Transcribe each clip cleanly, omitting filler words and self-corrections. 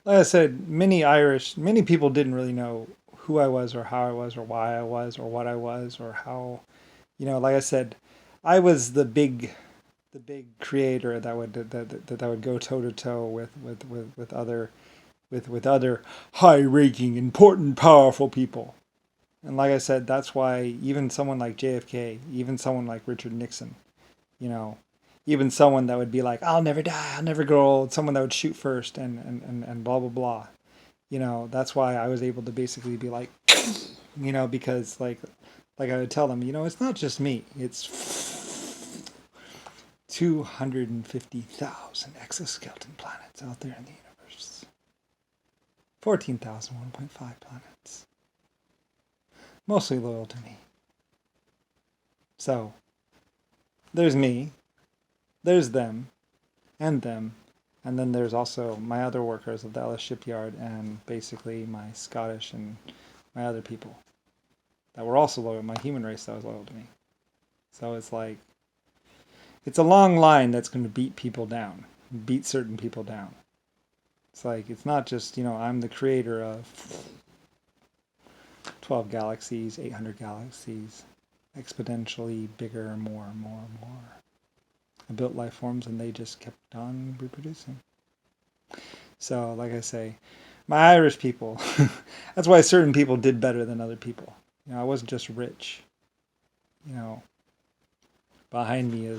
like I said, many people didn't really know who I was or how I was or why I was or what I was or how, like I said, I was the big creator that would go toe to toe with other with other high-ranking, important, powerful people. And like I said, that's why even someone like JFK, even someone like Richard Nixon, you know, even someone that would be like, I'll never die, I'll never grow old, someone that would shoot first and blah, blah, blah. That's why I was able to basically be like, because like I would tell them, it's not just me, it's 250,000 exoskeleton planets out there in the universe. 14,000, 1.5 planets. Mostly loyal to me. So, there's me, there's them, and them, and then there's also my other workers of the Ellis shipyard and basically my Scottish and my other people that were also loyal, my human race that was loyal to me. So it's like, it's a long line that's going to beat people down, beat certain people down. It's like, it's not just, I'm the creator of 12 galaxies, 800 galaxies, exponentially bigger, more and more and more. I built life forms and they just kept on reproducing. So, like I say, my Irish people, that's why certain people did better than other people. I wasn't just rich. You know, Behind me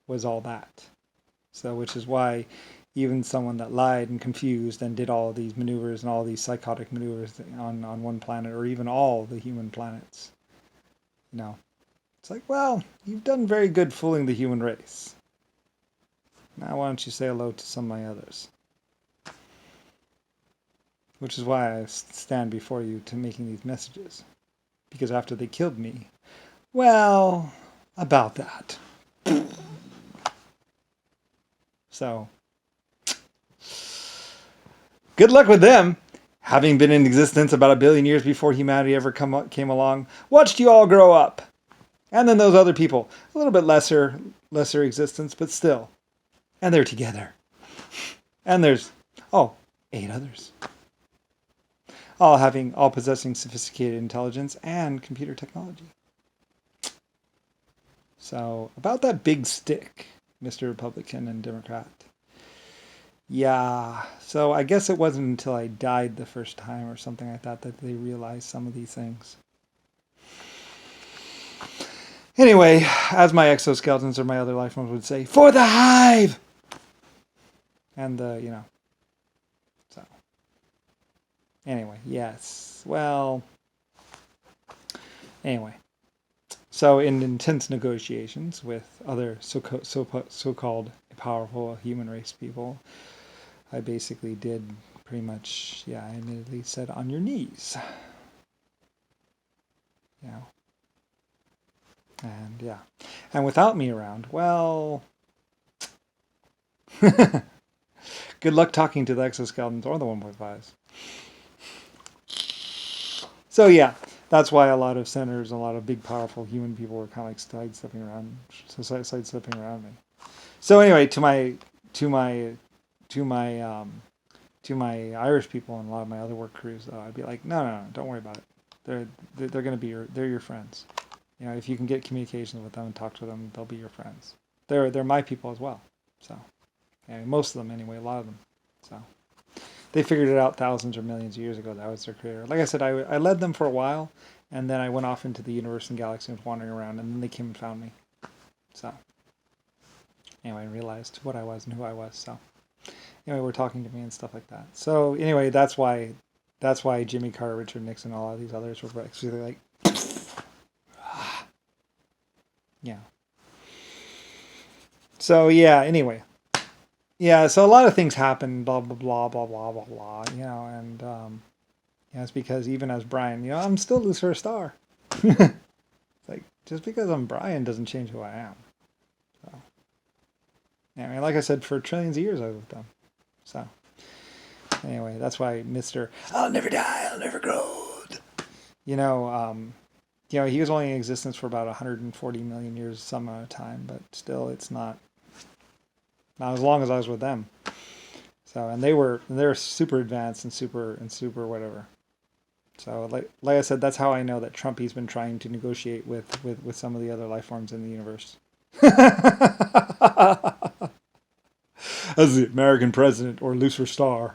was all that. So, which is why even someone that lied and confused and did all these maneuvers and all these psychotic maneuvers on one planet or even all the human planets, you know, it's like, well, you've done very good fooling the human race. Now why don't you say hello to some of my others? Which is why I stand before you to making these messages. Because after they killed me, well, about that. So, good luck with them. Having been in existence about 1 billion years before humanity ever came along, watched you all grow up. And then those other people, a little bit lesser existence, but still. And they're together. And there's, 8 others. All possessing sophisticated intelligence and computer technology. So, about that big stick, Mr. Republican and Democrat. Yeah, so I guess it wasn't until I died the first time or something like that that they realized some of these things. Anyway, as my exoskeletons or my other life forms would say, for the hive! And so. Anyway, yes. Well, anyway. So in intense negotiations with other so-called powerful human race people, I basically did pretty much, I admittedly said on your knees. You know. And And without me around, well, good luck talking to the exoskeletons or the 1.5s. So that's why a lot of senators, a lot of big, powerful human people were kind of like sidestepping around me. So anyway, to my to my Irish people and a lot of my other work crews, I'd be like, no, don't worry about it. They're going to be they're your friends. If you can get communications with them and talk to them, they'll be your friends. They're my people as well. So, most of them anyway, a lot of them. So they figured it out thousands or millions of years ago. That was their creator. Like I said, I led them for a while, and then I went off into the universe and galaxy and was wandering around, and then they came and found me. So anyway, I realized what I was and who I was. So anyway, we're talking to me and stuff like that. So anyway, that's why Jimmy Carter, Richard Nixon, all of these others were actually like, yeah. So anyway. Yeah, so a lot of things happen, blah, blah, blah, blah, blah, blah, blah, and it's because even as Brian, I'm still Lucifer Star. It's like, just because I'm Brian doesn't change who I am. So, anyway, like I said, for trillions of years I was with them. So, anyway, that's why Mr. I'll never die, I'll never grow old. He was only in existence for about 140 million years some amount of time, but still, it's not as long as I was with them. So, and they're super advanced and super whatever. So, like I said, that's how I know that Trumpy's been trying to negotiate with some of the other life forms in the universe. As the American president or Lucifer Star,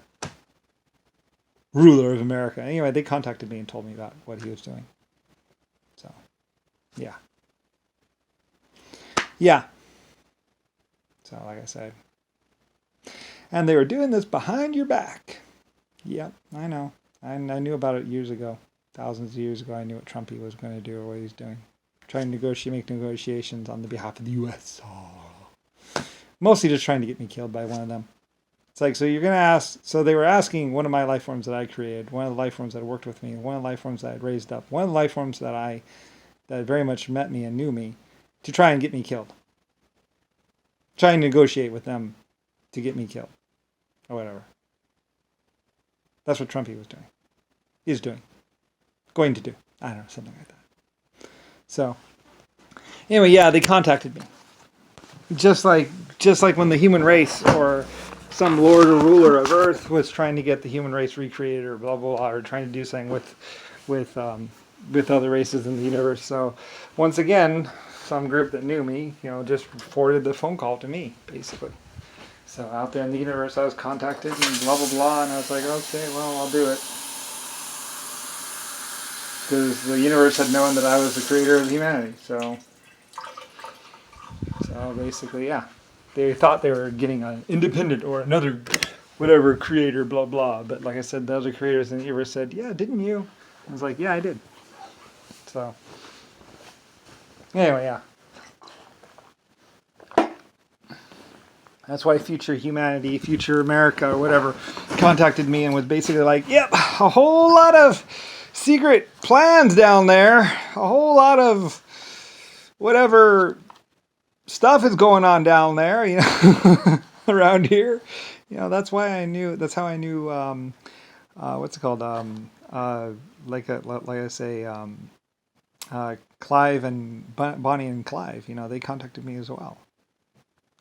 ruler of America. Anyway, they contacted me and told me about what he was doing. So, yeah. Yeah. So, like I said. And they were doing this behind your back. Yep, I know. I knew about it years ago. Thousands of years ago, I knew what Trumpy was going to do or what he's doing. Trying to make negotiations on the behalf of the U.S. Oh. Mostly just trying to get me killed by one of them. It's like, so you're going to ask, so they were asking one of my life forms that I created, one of the life forms that worked with me, one of the life forms that I'd raised up, one of the life forms that very much met me and knew me, to try and get me killed. Trying to negotiate with them to get me killed. Or whatever. That's what Trumpy was doing. He's doing. Going to do. I don't know, something like that. So, anyway, yeah, they contacted me. Just like when the human race or some lord or ruler of Earth was trying to get the human race recreated or blah blah blah, or trying to do something with other races in the universe. So, once again, some group that knew me, just forwarded the phone call to me, basically. So out there in the universe, I was contacted and blah, blah, blah. And I was like, okay, well, I'll do it. Because the universe had known that I was the creator of humanity. So basically, yeah. They thought they were getting an independent or another whatever creator, blah, blah. But like I said, the other creators in the universe said, yeah, didn't you? I was like, yeah, I did. So anyway, yeah. That's why future humanity, future America, or whatever, contacted me and was basically like, yep, a whole lot of secret plans down there. A whole lot of whatever stuff is going on down there, around here. That's why I knew, that's how I knew, what's it called? Like I say, Clive and Bonnie and Clive, they contacted me as well.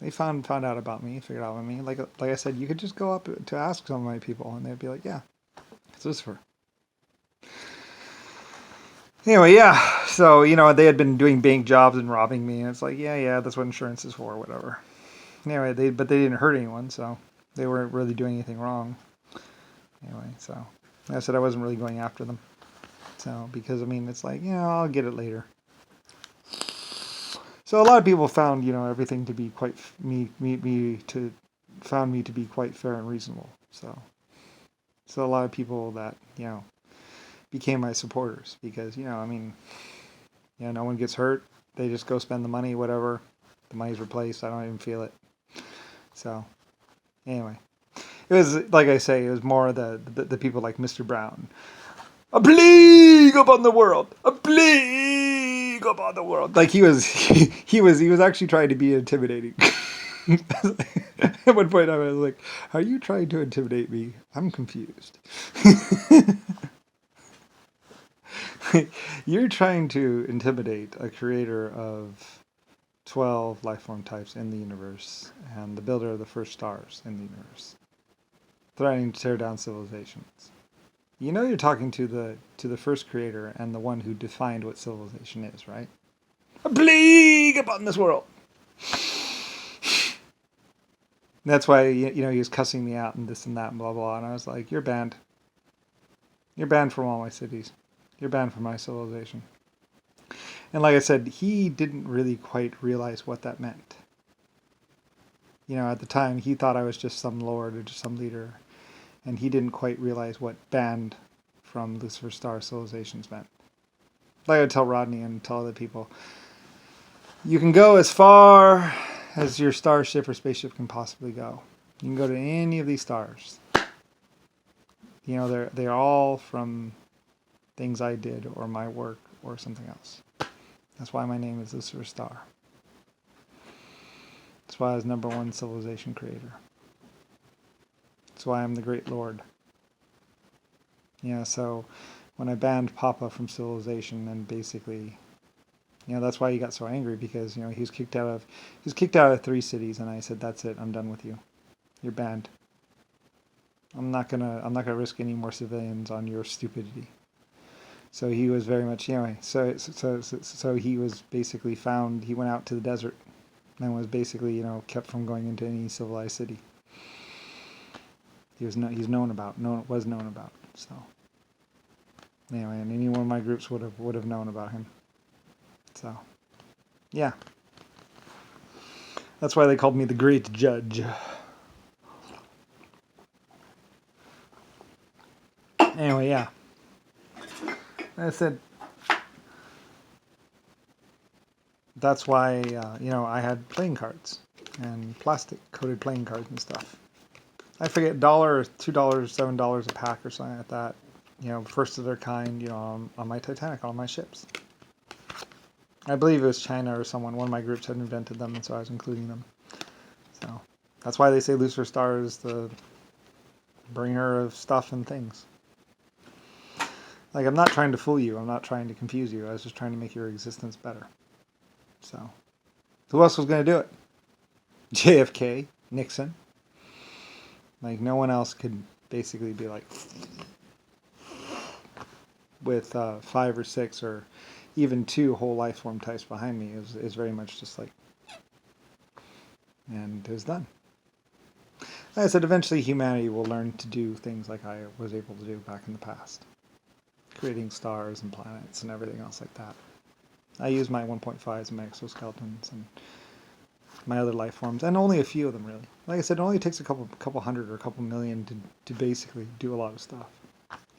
They found out about me, figured out about me. Like I said, you could just go up to ask some of my people, and they'd be like, "Yeah, it's Lucifer." Anyway, yeah. So they had been doing bank jobs and robbing me, and it's like, yeah, that's what insurance is for, whatever. Anyway, but they didn't hurt anyone, so they weren't really doing anything wrong. Anyway, so I said I wasn't really going after them. So because it's like, I'll get it later. So a lot of people found, everything to be quite found me to be quite fair and reasonable. So a lot of people that became my supporters because no one gets hurt. They just go spend the money, whatever. The money's replaced. I don't even feel it. So anyway, it was like I say, it was more the people like Mr. Brown. A plague upon the world. A plague upon the world. Like he was actually trying to be intimidating. At one point I was like, are you trying to intimidate me? I'm confused. You're trying to intimidate a creator of 12 life form types in the universe and the builder of the first stars in the universe, threatening to tear down civilizations. You're talking to the first creator and the one who defined what civilization is, right? A plague upon this world. That's why he was cussing me out and this and that and blah blah. And I was like, "You're banned. You're banned from all my cities. You're banned from my civilization." And like I said, he didn't really quite realize what that meant. At the time, he thought I was just some lord or just some leader. And he didn't quite realize what banned from Lucifer Star civilizations meant. Like I tell Rodney and tell other people, you can go as far as your starship or spaceship can possibly go. You can go to any of these stars. They're all from things I did or my work or something else. That's why my name is Lucifer Star. That's why I was #1 civilization creator. That's why I'm the Great Lord. So when I banned Papa from civilization, and basically, that's why he got so angry, because he was kicked out of 3 cities, and I said, that's it, I'm done with you. You're banned. I'm not gonna risk any more civilians on your stupidity. So he was very much, anyway. So he was basically found. He went out to the desert and was basically, kept from going into any civilized city. He's known about. Was known about. So anyway, and any one of my groups would have known about him. So yeah, that's why they called me the Great Judge. Anyway, yeah. I said that's why I had playing cards and plastic coated playing cards and stuff. I forget, $1 or $2, $7 a pack or something like that. First of their kind. On my Titanic, on my ships. I believe it was China or someone. One of my groups had invented them, and so I was including them. So that's why they say Lucifer Star is the bringer of stuff and things. Like, I'm not trying to fool you. I'm not trying to confuse you. I was just trying to make your existence better. So, who else was going to do it? JFK, Nixon. Like, no one else could basically be like, with 5 or 6 or even 2 whole life form types behind me is very much just like, and it was done. Like I said, eventually humanity will learn to do things like I was able to do back in the past. Creating stars and planets and everything else like that. I use my 1.5s and my exoskeletons and my other life forms, and only a few of them really. Like I said, it only takes a couple hundred or a couple million to basically do a lot of stuff.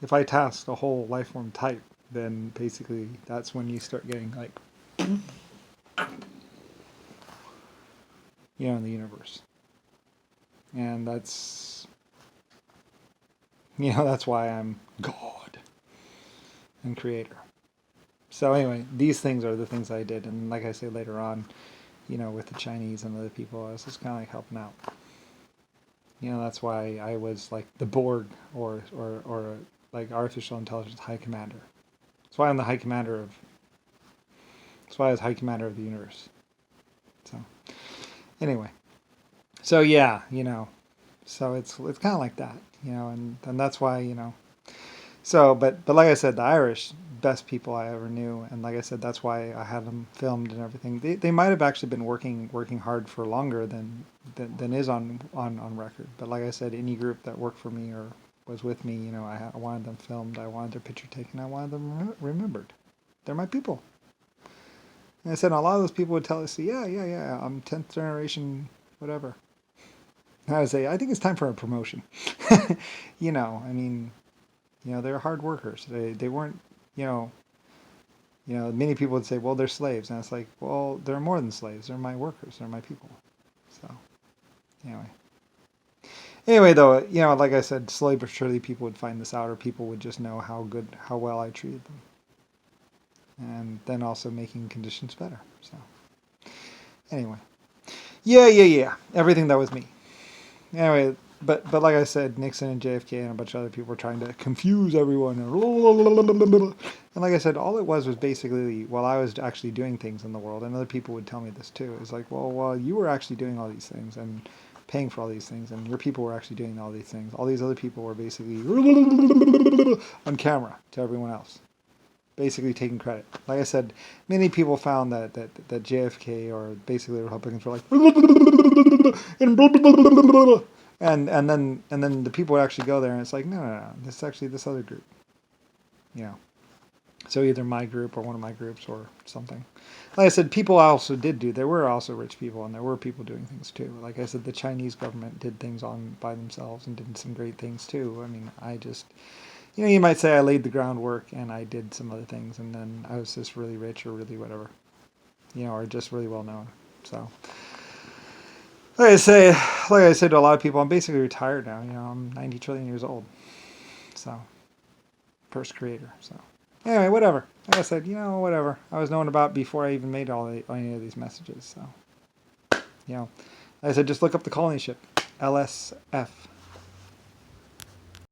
If I tasked a whole life form type, then basically that's when you start getting like, in the universe. And that's why I'm God and creator. So anyway, these things are the things I did, and like I say later on, with the Chinese and other people, I was just kind of like helping out. That's why I was like the Borg or like artificial intelligence high commander. That's why I'm the high commander of. That's why I was high commander of the universe. So anyway, so yeah, so it's kind of like that, and that's why So, but like I said, the Irish, best people I ever knew, and like I said, that's why I had them filmed and everything. They might have actually been working hard for longer than is on record. But like I said, any group that worked for me or was with me, I wanted them filmed, I wanted their picture taken, I wanted them remembered. They're my people. And I said a lot of those people would tell us, yeah, I'm 10th generation, whatever. And I would say, I think it's time for a promotion. I mean. They're hard workers. They weren't, many people would say, well, they're slaves. And it's like, well, they're more than slaves. They're my workers. They're my people. So, anyway, though, like I said, slowly but surely people would find this out, or people would just know how well I treated them. And then also making conditions better. So, anyway. Yeah. Everything that was me. Anyway, but like I said, Nixon and JFK and a bunch of other people were trying to confuse everyone. And like I said, all it was basically, while I was actually doing things in the world, and other people would tell me this too, it's like, well, you were actually doing all these things and paying for all these things, and your people were actually doing all these things. All these other people were basically on camera to everyone else, basically taking credit. Like I said, many people found that JFK or basically the Republicans were like, and then the people would actually go there, and it's like, no, this is actually this other group, So either my group or one of my groups or something. Like I said, people also there were also rich people, and there were people doing things too. Like I said, the Chinese government did things by themselves and did some great things too. I mean, I just, you might say I laid the groundwork and I did some other things, and then I was just really rich or really whatever, or just really well known. So, like I say to a lot of people, I'm basically retired now. I'm 90 trillion years old. So, first creator. So, anyway, whatever. Like I said, whatever. I was known about before I even made any of these messages. So, like I said, just look up the colony ship, LSF.